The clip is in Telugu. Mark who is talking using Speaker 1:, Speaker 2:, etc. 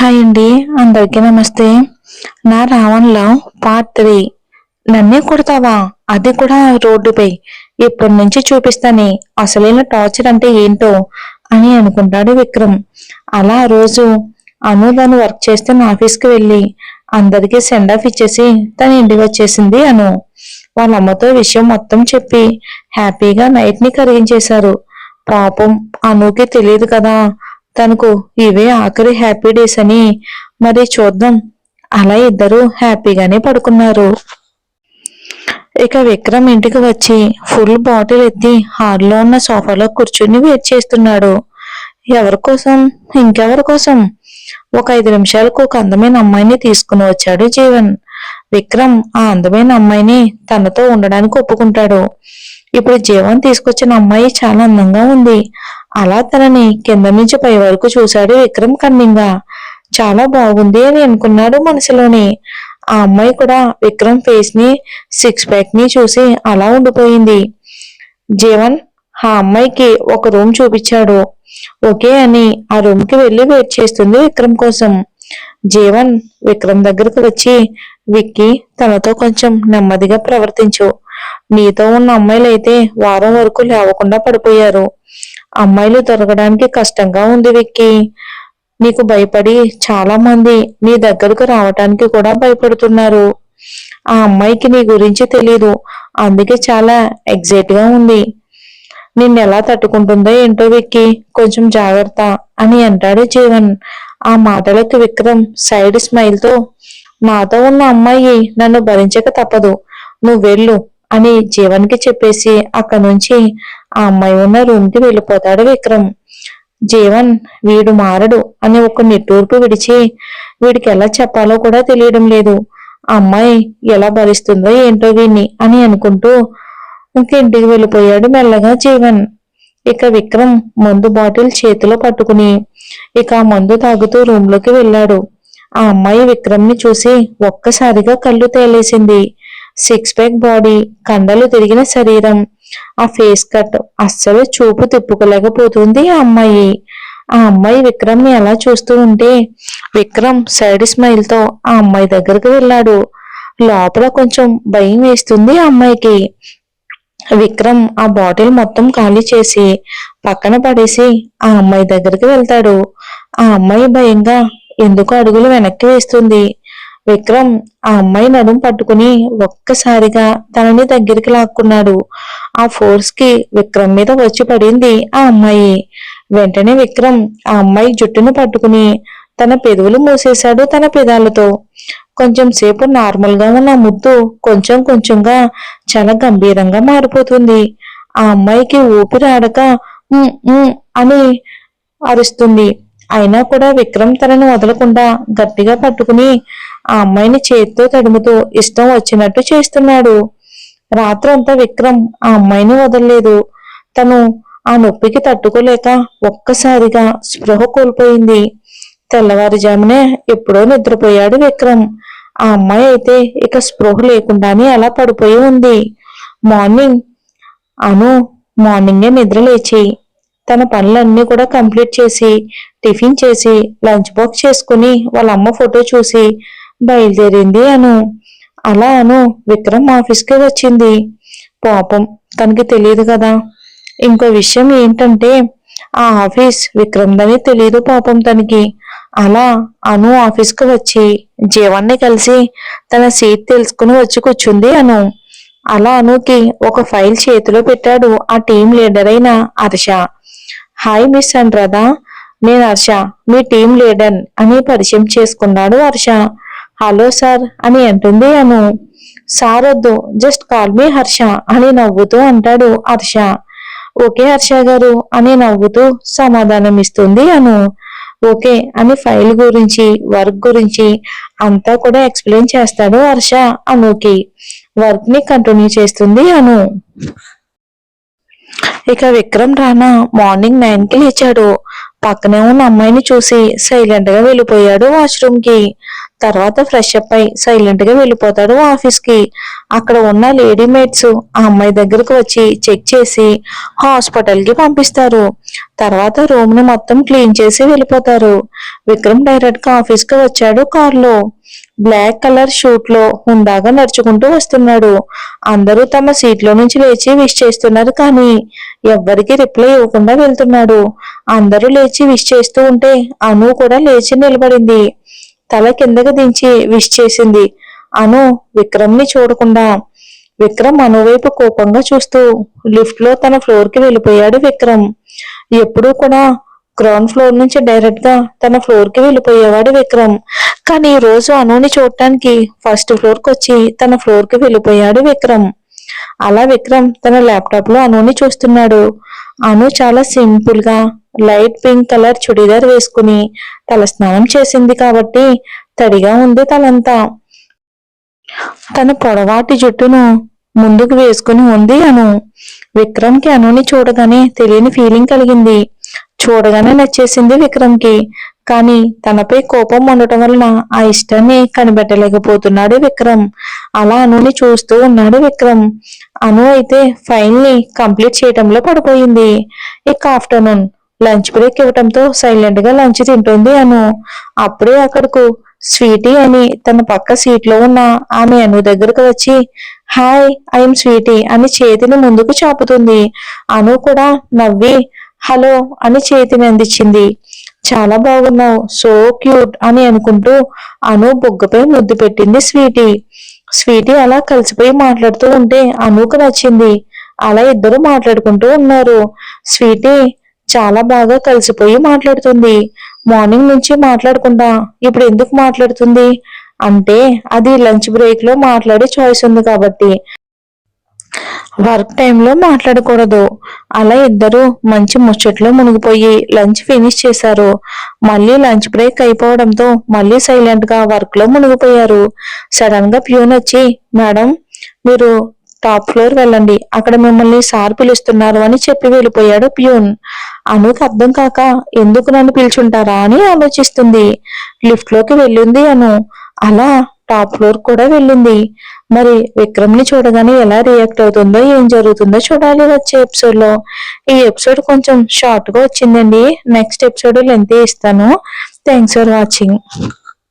Speaker 1: హాయ్ అండి, అందరికీ నమస్తే. నా రావణ్ లవ్ పార్ట్ 3. నన్నే కొడతావా, అది కూడా రోడ్డుపై? ఇప్పటి నుంచి చూపిస్తానే అసలైన టార్చర్ అంటే ఏంటో అని అనుకుంటాడు విక్రమ్. అలా రోజు అను తను వర్క్ చేస్తున్న ఆఫీస్కి వెళ్ళి అందరికీ సెండ్ ఆఫ్ ఇచ్చేసి తన ఇంటికి వచ్చేసింది అను. వాళ్ళ అమ్మతో విషయం మొత్తం చెప్పి హ్యాపీగా నైట్ ని కరిగించేశారు. పాపం అనుకి తెలియదు కదా తనకు ఇవే ఆఖరి హ్యాపీ డేస్ అని. మరి చూద్దాం. అలా ఇద్దరు హ్యాపీగానే పడుకున్నారు. ఇక విక్రమ్ ఇంటికి వచ్చి ఫుల్ బాటిల్ ఎత్తి హాల్లో ఉన్న సోఫాలో కూర్చుని వెయిట్ చేస్తున్నాడు. ఎవరి కోసం? ఇంకెవరి కోసం? ఒక 5 నిమిషాలకు ఒక అందమైన అమ్మాయిని తీసుకుని వచ్చాడు జీవన్. విక్రమ్ ఆ అందమైన అమ్మాయిని తనతో ఉండడానికి ఒప్పుకుంటాడు. ఇప్పుడు జీవన్ తీసుకొచ్చిన అమ్మాయి చాలా అందంగా ఉంది. అలా తనని కింద నుంచి పై వరకు చూశాడు విక్రమ్ కన్నింగా. చాలా బాగుంది అని అనుకున్నాడు మనసులోని. ఆ అమ్మాయి కూడా విక్రమ్ ఫేస్ ని, 6 ప్యాక్ ని చూసి అలా ఉండిపోయింది. జీవన్ ఆ అమ్మాయికి ఒక రూమ్ చూపించాడు. ఓకే అని ఆ రూమ్ కి వెళ్లి వెయిట్ చేస్తుంది విక్రమ్ కోసం. జీవన్ విక్రమ్ దగ్గరకు వచ్చి, విక్కీ, తనతో కొంచెం నెమ్మదిగా ప్రవర్తించు. నీతో ఉన్న అమ్మాయిలైతే వారం వరకు లేవకుండా పడిపోయారు. అమ్మాయిలు దొరకడానికి కష్టంగా ఉంది విక్కీ. నీకు భయపడి చాలా మంది నీ దగ్గరకు రావటానికి కూడా భయపడుతున్నారు. ఆ అమ్మాయికి నీ గురించి తెలీదు, అందుకే చాలా ఎగ్జైట్ గా ఉంది. నిన్నెలా తట్టుకుంటుందో ఏంటో విక్కీ, కొంచెం జాగ్రత్త అని అంటాడు జీవన్. ఆ మాటలకు విక్రమ్ సైడ్ స్మైల్ తో, నాతో ఉన్న అమ్మాయి నన్ను భరించక తప్పదు, నువ్వు వెళ్ళు అని జీవన్ కి చెప్పేసి అక్కడి నుంచి ఆ అమ్మాయి ఉన్న రూమ్ కి వెళ్ళిపోతాడు విక్రమ్. జీవన్ వీడు మారడు అని ఒక నిట్టూర్పు విడిచి, వీడికి ఎలా చెప్పాలో కూడా తెలియడం లేదు, ఆ అమ్మాయి ఎలా భరిస్తుందో ఏంటో వీణ్ణి అని అనుకుంటూ ఇంక ఇంటికి వెళ్ళిపోయాడు మెల్లగా జీవన్. ఇక విక్రమ్ మందు బాటిల్ చేతిలో పట్టుకుని ఇక మందు తాగుతూ రూమ్ లోకి వెళ్ళాడు. ఆ అమ్మాయి విక్రమ్ ని చూసి ఒక్కసారిగా కళ్ళు తేలేసింది. 6 ప్యాక్ బాడీ, కండలు తిరిగిన శరీరం, ఆ ఫేస్ కట్, అస్సలు చూపు తిప్పుకోలేకపోతుంది ఆ అమ్మాయి. ఆ అమ్మాయి విక్రమ్ ని అలా చూస్తూ ఉంటే విక్రమ్ సైడ్ స్మైల్ తో ఆ అమ్మాయి దగ్గరకు వెళ్ళాడు. లోపల కొంచెం భయం వేస్తుంది ఆ అమ్మాయికి. విక్రమ్ ఆ బాటిల్ మొత్తం ఖాళీ చేసి పక్కన పడేసి ఆ అమ్మాయి దగ్గరికి వెళ్తాడు. ఆ అమ్మాయి భయంగా ఎందుకు అడుగులు వెనక్కి వేస్తుంది. విక్రమ్ ఆ అమ్మాయి నడుం పట్టుకుని ఒక్కసారిగా తనని దగ్గరికి లాక్కున్నాడు. ఆ ఫోర్స్ కి విక్రమ్ మీద వచ్చి పడింది ఆ అమ్మాయి. వెంటనే విక్రమ్ ఆ అమ్మాయి జుట్టును పట్టుకుని తన పెదవులు మూసేశాడు తన పెదాలతో. కొంచెం సేపు నార్మల్ గా ఉన్న ముద్దు కొంచెం కొంచెంగా చాలా గంభీరంగా మారిపోతుంది. ఆ అమ్మాయికి ఊపిరి ఆడక అని అరుస్తుంది. అయినా కూడా విక్రమ్ తనని వదలకుండా గట్టిగా పట్టుకుని ఆ అమ్మాయిని చేతితో తడుముతూ ఇష్టం వచ్చినట్టు చేస్తున్నాడు. రాత్రంతా విక్రమ్ ఆ అమ్మాయిని వదలలేదు. తను ఆ నొప్పికి తట్టుకోలేక ఒక్కసారిగా స్పృహ కోల్పోయింది. తెల్లవారుజామునే ఎప్పుడో నిద్రపోయాడు విక్రమ్. ఆ అమ్మాయి అయితే ఇక స్పృహ లేకుండానే అలా పడిపోయి ఉంది. మార్నింగ్ అను మార్నింగే నిద్ర లేచి తన పనులన్నీ కూడా కంప్లీట్ చేసి టిఫిన్ చేసి లంచ్ బాక్స్ చేసుకుని వాళ్ళ అమ్మ ఫోటో చూసి బయలుదేరింది అను. అలా అను విక్రమ్ ఆఫీస్కి వచ్చింది. పాపం తనకి తెలియదు కదా. ఇంకో విషయం ఏంటంటే ఆ ఆఫీస్ విక్రమ్దని తెలియదు పాపం తనకి. అలా అను ఆఫీస్కి వచ్చి జీవన్ని కలిసి తన సీట్ తెలుసుకుని వచ్చి కూర్చుంది అను. అలా అనుకి ఒక ఫైల్ చేతిలో పెట్టాడు ఆ టీం లీడర్ అయిన హర్ష. హాయ్ మిస్ అనురాధ, నేను హర్ష, మీ టీం లీడర్ అని పరిచయం చేసుకున్నాడు హర్ష. హలో సార్ అని అంటుంది అను. సార్ వద్దు, జస్ట్ కాల్ మీ హర్ష అని నవ్వుతూ అంటాడు హర్ష. ఓకే హర్ష గారు అని నవ్వుతూ సమాధానం ఇస్తుంది అను. ఓకే అని ఫైల్ గురించి వర్క్ గురించి అంతా కూడా ఎక్స్ప్లెయిన్ చేస్తాడు హర్ష అనుకి. వర్క్ ని కంటిన్యూ చేస్తుంది అను. ఇక విక్రమ్ రానా మార్నింగ్ 9కి లేచాడు. పక్కనే ఉన్న అమ్మాయిని చూసి సైలెంట్ గా వెళ్ళిపోయాడు వాష్రూమ్ కి. తర్వాత ఫ్రెష్ అప్ అయి సైలెంట్ గా వెళ్ళిపోతాడు ఆఫీస్ కి. అక్కడ ఉన్న లేడీ మేట్స్ ఆ అమ్మాయి దగ్గరకు వచ్చి చెక్ చేసి హాస్పిటల్ కి పంపిస్తారు. తర్వాత రూమ్ ని మొత్తం క్లీన్ చేసి వెళ్ళిపోతారు. విక్రమ్ డైరెక్ట్ గా ఆఫీస్ కి వచ్చాడు కారులో. బ్లాక్ కలర్ షూట్ లో హుందాగా నడుచుకుంటూ వస్తున్నాడు. అందరూ తమ సీట్లో నుంచి లేచి విష్ చేస్తున్నారు, కానీ ఎవ్వరికి రిప్లై ఇవ్వకుండా వెళ్తున్నాడు. అందరూ లేచి విష్ చేస్తూ ఉంటే అను కూడా లేచి నిలబడింది. తల కిందకి దించి విష్ చేసింది. అను విక్రమ్ ని చూడకుండా. విక్రమ్ అను వైపు కోపంగా చూస్తూ లిఫ్ట్ లో తన ఫ్లోర్ కి వెళ్ళిపోయాడు విక్రమ్. ఎప్పుడూ కూడా గ్రౌండ్ ఫ్లోర్ నుంచి డైరెక్ట్ గా తన ఫ్లోర్ కి వెళ్ళిపోయేవాడు విక్రమ్. కానీ ఈ రోజు అనుని చూడటానికి ఫస్ట్ ఫ్లోర్ కి వచ్చి తన ఫ్లోర్ కి వెళ్ళిపోయాడు విక్రమ్. అలా విక్రమ్ తన ల్యాప్టాప్ లో అనుని చూస్తున్నాడు. అను చాలా సింపుల్ గా లైట్ పింక్ కలర్ చుడీదార్ వేసుకుని తల స్నానం చేసింది కాబట్టి తడిగా ఉంది తలంతా. తన పొడవాటి జుట్టును ముందుకు వేసుకుని ఉంది అను. విక్రమ్ కి అనుని చూడగానే తెలియని ఫీలింగ్ కలిగింది. చూడగానే నచ్చేసింది విక్రమ్ కి. కానీ తనపై కోపం ఉండటం వలన ఆ ఇష్టాన్ని కనిపెట్టలేకపోతున్నాడు విక్రమ్. అలా అనుని చూస్తూ ఉన్నాడు విక్రమ్. అను అయితే ఫైల్ ని కంప్లీట్ చేయటంలో పడిపోయింది. ఇక ఆఫ్టర్నూన్ లంచ్ బ్రేక్ ఇవ్వటంతో సైలెంట్ గా లంచ్ తింటుంది అను. అప్పుడే అక్కడకు స్వీటీ అని తన పక్క సీట్ లో ఉన్న ఆమె అను దగ్గరకు వచ్చి హాయ్ ఐఎమ్ స్వీటీ అని చేతిని ముందుకు చాపుతుంది. అను కూడా నవ్వి హలో అని చేతిని అందించింది. చాలా బాగున్నావు, సో క్యూట్ అని అనుకుంటూ అను బొగ్గపై ముద్దు పెట్టింది స్వీటీ. స్వీటీ అలా కలిసిపోయి మాట్లాడుతూ ఉంటే అనుకు నచ్చింది. అలా ఇద్దరు మాట్లాడుకుంటూ ఉన్నారు. స్వీటీ చాలా బాగా కలిసిపోయి మాట్లాడుతుంది. మార్నింగ్ నుంచి మాట్లాడకుండా ఇప్పుడు ఎందుకు మాట్లాడుతుంది అంటే అది లంచ్ బ్రేక్ లో మాట్లాడే చాయిస్ ఉంది కాబట్టి. వర్క్ టైంలో మాట్లాడకూడదు. అలా ఇద్దరు మంచి ముచ్చట్లో మునిగిపోయి లంచ్ ఫినిష్ చేశారు. మళ్ళీ లంచ్ బ్రేక్ అయిపోవడంతో మళ్ళీ సైలెంట్ గా వర్క్ లో మునిగిపోయారు. సడన్ గా ప్యూన్ వచ్చి మేడం మీరు టాప్ ఫ్లోర్ వెళ్ళండి, అక్కడ మిమ్మల్ని సార్ పిలుస్తున్నారు అని చెప్పి వెళ్ళిపోయాడు ప్యూన్. అనుకు అర్థం కాక ఎందుకు నన్ను పిలుచుంటారా అని ఆలోచిస్తుంది. లిఫ్ట్ లోకి వెళ్ళింది అను. అలా టాప్ ఫ్లోర్ కూడా వెళ్ళింది. మరి విక్రమ్ ని చూడగానే ఎలా రియాక్ట్ అవుతుందో ఏం జరుగుతుందో చూడాలి వచ్చే ఎపిసోడ్ లో. ఈ ఎపిసోడ్ కొంచెం షార్ట్ గా వచ్చిందండి. నెక్స్ట్ ఎపిసోడ్ లెంత్ ఇస్తాను. Thanks for watching.